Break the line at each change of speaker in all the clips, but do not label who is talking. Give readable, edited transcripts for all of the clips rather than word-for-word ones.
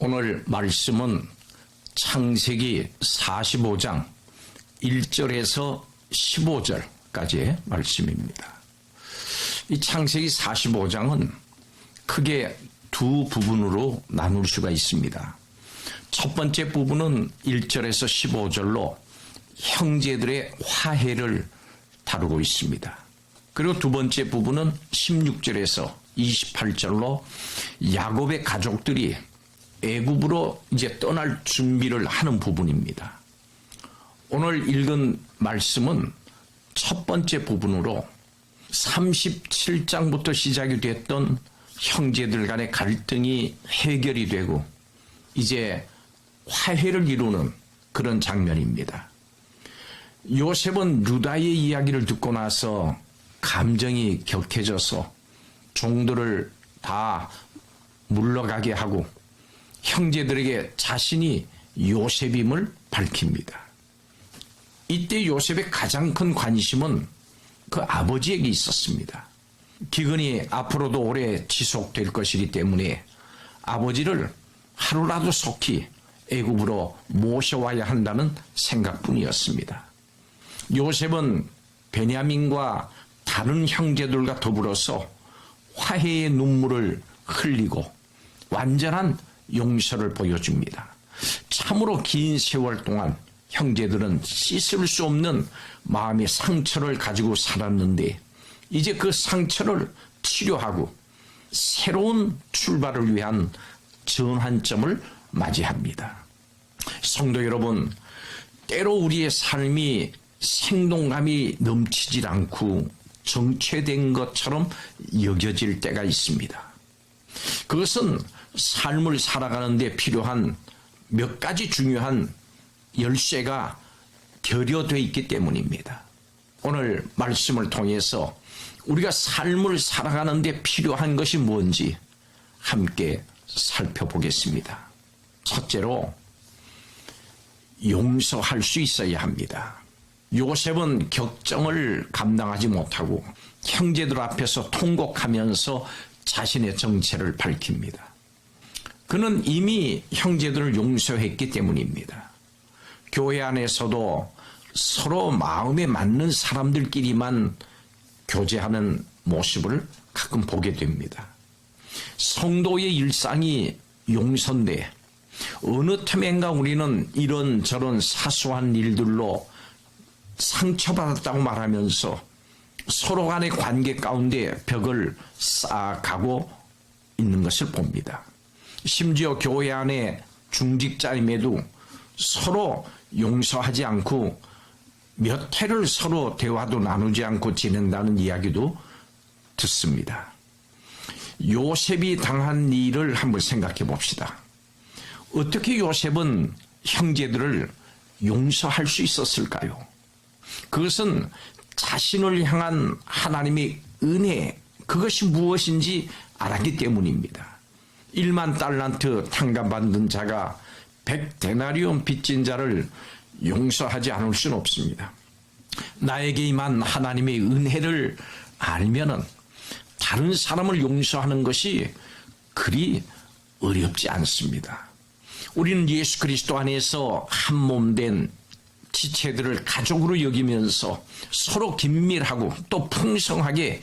오늘 말씀은 창세기 45장 1절에서 15절까지의 말씀입니다. 이 창세기 45장은 크게 두 부분으로 나눌 수가 있습니다. 첫 번째 부분은 1절에서 15절로 형제들의 화해를 다루고 있습니다. 그리고 두 번째 부분은 16절에서 28절로 야곱의 가족들이 애굽으로 이제 떠날 준비를 하는 부분입니다. 오늘 읽은 말씀은 첫 번째 부분으로 37장부터 시작이 됐던 형제들 간의 갈등이 해결이 되고 이제 화해를 이루는 그런 장면입니다. 요셉은 루다의 이야기를 듣고 나서 감정이 격해져서 종들을 다 물러가게 하고 형제들에게 자신이 요셉임을 밝힙니다. 이때 요셉의 가장 큰 관심은 그 아버지에게 있었습니다. 기근이 앞으로도 오래 지속될 것이기 때문에 아버지를 하루라도 속히 애굽으로 모셔와야 한다는 생각뿐이었습니다. 요셉은 베냐민과 다른 형제들과 더불어서 화해의 눈물을 흘리고 완전한 용서를 보여줍니다. 참으로 긴 세월 동안 형제들은 씻을 수 없는 마음의 상처를 가지고 살았는데 이제 그 상처를 치료하고 새로운 출발을 위한 전환점을 맞이합니다. 성도 여러분, 때로 우리의 삶이 생동감이 넘치질 않고 정체된 것처럼 여겨질 때가 있습니다. 그것은 삶을 살아가는 데 필요한 몇 가지 중요한 열쇠가 결여되어 있기 때문입니다. 오늘 말씀을 통해서 우리가 삶을 살아가는 데 필요한 것이 뭔지 함께 살펴보겠습니다. 첫째로 용서할 수 있어야 합니다. 요셉은 격정을 감당하지 못하고 형제들 앞에서 통곡하면서 자신의 정체를 밝힙니다. 그는 이미 형제들을 용서했기 때문입니다. 교회 안에서도 서로 마음에 맞는 사람들끼리만 교제하는 모습을 가끔 보게 됩니다. 성도의 일상이 용서인데 어느 틈엔가 우리는 이런저런 사소한 일들로 상처받았다고 말하면서 서로 간의 관계 가운데 벽을 쌓아가고 있는 것을 봅니다. 심지어 교회 안에 중직자임에도 서로 용서하지 않고 몇 해를 서로 대화도 나누지 않고 지낸다는 이야기도 듣습니다. 요셉이 당한 일을 한번 생각해 봅시다. 어떻게 요셉은 형제들을 용서할 수 있었을까요? 그것은 자신을 향한 하나님의 은혜, 그것이 무엇인지 알았기 때문입니다. 1만 달란트 탕감받는 자가 100데나리온 빚진 자를 용서하지 않을 수는 없습니다. 나에게 임한 하나님의 은혜를 알면은 다른 사람을 용서하는 것이 그리 어렵지 않습니다. 우리는 예수 그리스도 안에서 한 몸 된 지체들을 가족으로 여기면서 서로 긴밀하고 또 풍성하게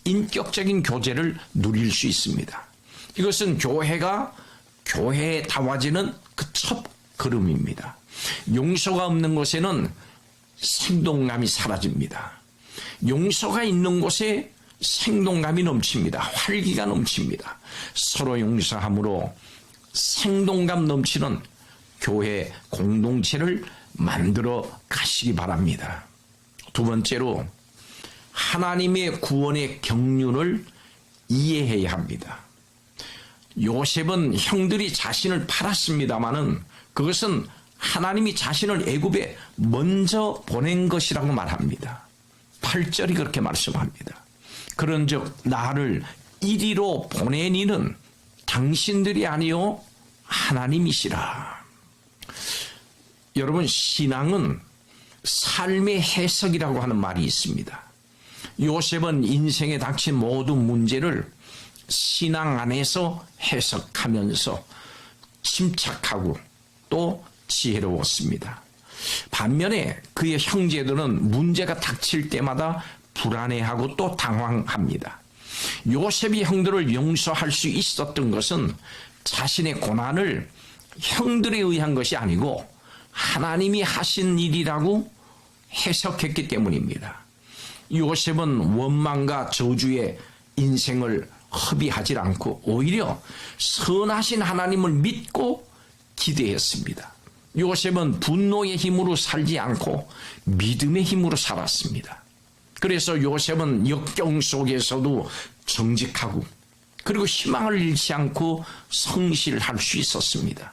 인격적인 교제를 누릴 수 있습니다. 이것은 교회가 교회에 다와지는 그 첫 걸음입니다. 용서가 없는 곳에는 생동감이 사라집니다. 용서가 있는 곳에 생동감이 넘칩니다. 활기가 넘칩니다. 서로 용서함으로 생동감 넘치는 교회 공동체를 만들어 가시기 바랍니다. 두 번째로 하나님의 구원의 경륜을 이해해야 합니다. 요셉은 형들이 자신을 팔았습니다마는 그것은 하나님이 자신을 애굽에 먼저 보낸 것이라고 말합니다. 8절이 그렇게 말씀합니다. 그런즉 나를 이리로 보낸 이는 당신들이 아니요 하나님이시라. 여러분, 신앙은 삶의 해석이라고 하는 말이 있습니다. 요셉은 인생에 닥친 모든 문제를 신앙 안에서 해석하면서 침착하고 또 지혜로웠습니다. 반면에 그의 형제들은 문제가 닥칠 때마다 불안해하고 또 당황합니다. 요셉이 형들을 용서할 수 있었던 것은 자신의 고난을 형들에 의한 것이 아니고 하나님이 하신 일이라고 해석했기 때문입니다. 요셉은 원망과 저주의 인생을 허비하지 않고 오히려 선하신 하나님을 믿고 기대했습니다. 요셉은 분노의 힘으로 살지 않고 믿음의 힘으로 살았습니다. 그래서 요셉은 역경 속에서도 정직하고 그리고 희망을 잃지 않고 성실할 수 있었습니다.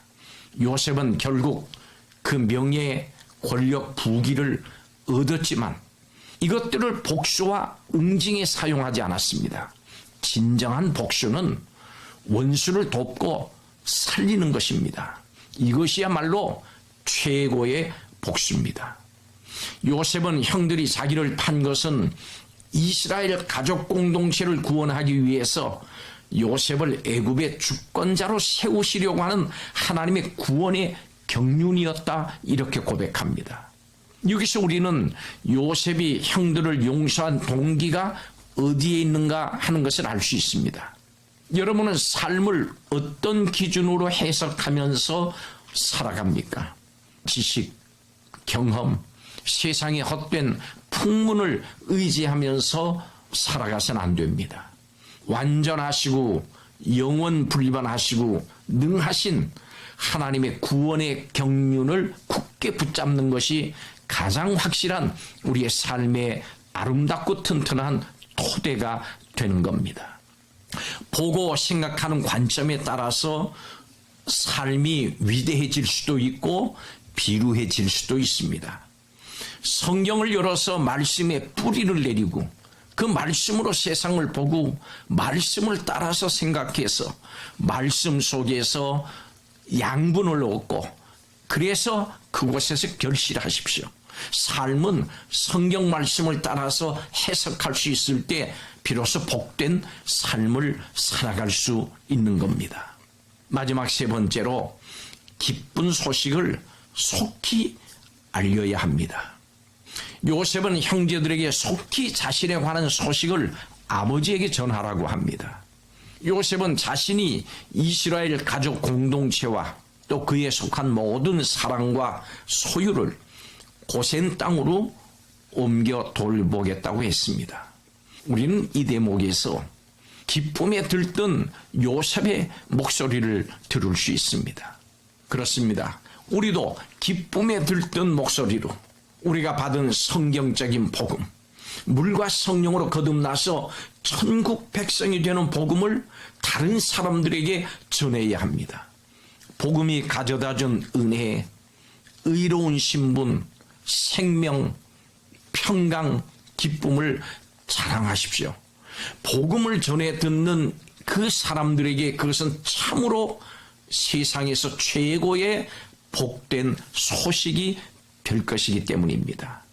요셉은 결국 그 명예, 권력, 부귀를 얻었지만 이것들을 복수와 응징에 사용하지 않았습니다. 진정한 복수는 원수를 돕고 살리는 것입니다. 이것이야말로 최고의 복수입니다. 요셉은 형들이 자기를 판 것은 이스라엘 가족 공동체를 구원하기 위해서 요셉을 애굽의 주권자로 세우시려고 하는 하나님의 구원의 경륜이었다, 이렇게 고백합니다. 여기서 우리는 요셉이 형들을 용서한 동기가 어디에 있는가 하는 것을 알 수 있습니다. 여러분은 삶을 어떤 기준으로 해석하면서 살아갑니까? 지식, 경험, 세상의 헛된 풍문을 의지하면서 살아가서는 안 됩니다. 완전하시고 영원 불변하시고 능하신 하나님의 구원의 경륜을 굳게 붙잡는 것이 가장 확실한 우리의 삶의 아름답고 튼튼한 토대가 되는 겁니다. 보고 생각하는 관점에 따라서 삶이 위대해질 수도 있고 비루해질 수도 있습니다. 성경을 열어서 말씀의 뿌리를 내리고 그 말씀으로 세상을 보고 말씀을 따라서 생각해서 말씀 속에서 양분을 얻고 그래서 그곳에서 결실하십시오. 삶은 성경 말씀을 따라서 해석할 수 있을 때 비로소 복된 삶을 살아갈 수 있는 겁니다. 마지막 세 번째로 기쁜 소식을 속히 알려야 합니다. 요셉은 형제들에게 속히 자신에 관한 소식을 아버지에게 전하라고 합니다. 요셉은 자신이 이스라엘 가족 공동체와 또 그에 속한 모든 사랑과 소유를 고센 땅으로 옮겨 돌보겠다고 했습니다. 우리는 이 대목에서 기쁨에 들뜬 요셉의 목소리를 들을 수 있습니다. 그렇습니다. 우리도 기쁨에 들뜬 목소리로 우리가 받은 성경적인 복음, 물과 성령으로 거듭나서 천국 백성이 되는 복음을 다른 사람들에게 전해야 합니다. 복음이 가져다준 은혜, 의로운 신분, 생명, 평강, 기쁨을 자랑하십시오. 복음을 전해 듣는 그 사람들에게 그것은 참으로 세상에서 최고의 복된 소식이 될 것이기 때문입니다.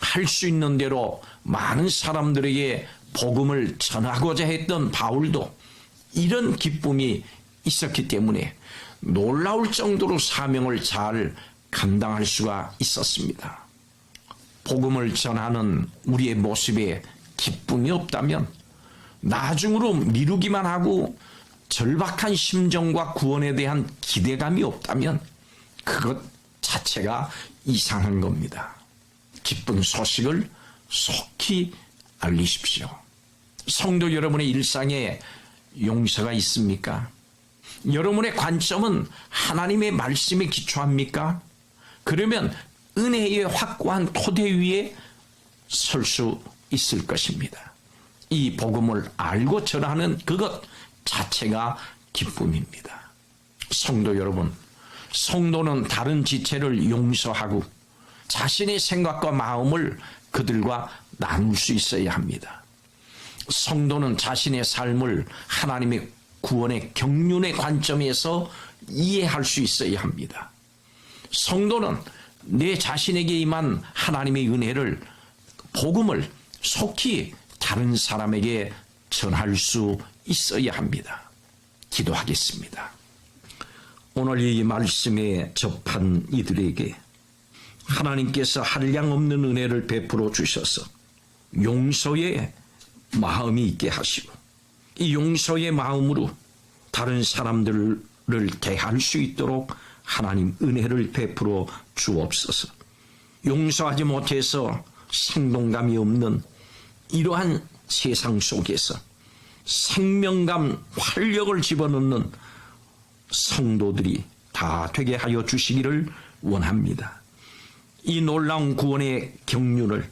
할 수 있는 대로 많은 사람들에게 복음을 전하고자 했던 바울도 이런 기쁨이 있었기 때문에 놀라울 정도로 사명을 잘 감당할 수가 있었습니다. 복음을 전하는 우리의 모습에 기쁨이 없다면, 나중으로 미루기만 하고 절박한 심정과 구원에 대한 기대감이 없다면 그것 자체가 이상한 겁니다. 기쁜 소식을 속히 알리십시오. 성도 여러분의 일상에 용서가 있습니까? 여러분의 관점은 하나님의 말씀에 기초합니까? 그러면 은혜의 확고한 토대 위에 설 수 있을 것입니다. 이 복음을 알고 전하는 그것 자체가 기쁨입니다. 성도 여러분, 성도는 다른 지체를 용서하고 자신의 생각과 마음을 그들과 나눌 수 있어야 합니다. 성도는 자신의 삶을 하나님의 구원의 경륜의 관점에서 이해할 수 있어야 합니다. 성도는 내 자신에게 임한 하나님의 은혜를, 복음을 속히 다른 사람에게 전할 수 있어야 합니다. 기도하겠습니다. 오늘 이 말씀에 접한 이들에게 하나님께서 한량없는 은혜를 베풀어 주셔서 용서의 마음이 있게 하시고 이 용서의 마음으로 다른 사람들을 대할 수 있도록 하나님 은혜를 베풀어 주옵소서. 용서하지 못해서 생동감이 없는 이러한 세상 속에서 생명감, 활력을 집어넣는 성도들이 다 되게 하여 주시기를 원합니다. 이 놀라운 구원의 경륜을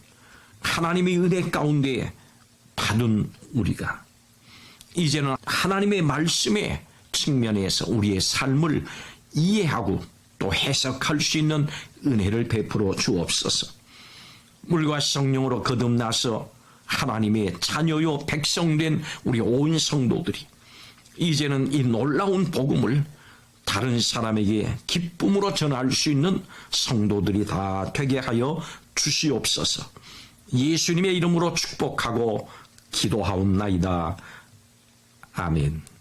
하나님의 은혜 가운데 받은 우리가 이제는 하나님의 말씀의 측면에서 우리의 삶을 이해하고 또 해석할 수 있는 은혜를 베풀어 주옵소서. 물과 성령으로 거듭나서 하나님의 자녀요 백성된 우리 온 성도들이 이제는 이 놀라운 복음을 다른 사람에게 기쁨으로 전할 수 있는 성도들이 다 되게 하여 주시옵소서. 예수님의 이름으로 축복하고 기도하옵나이다. 아멘.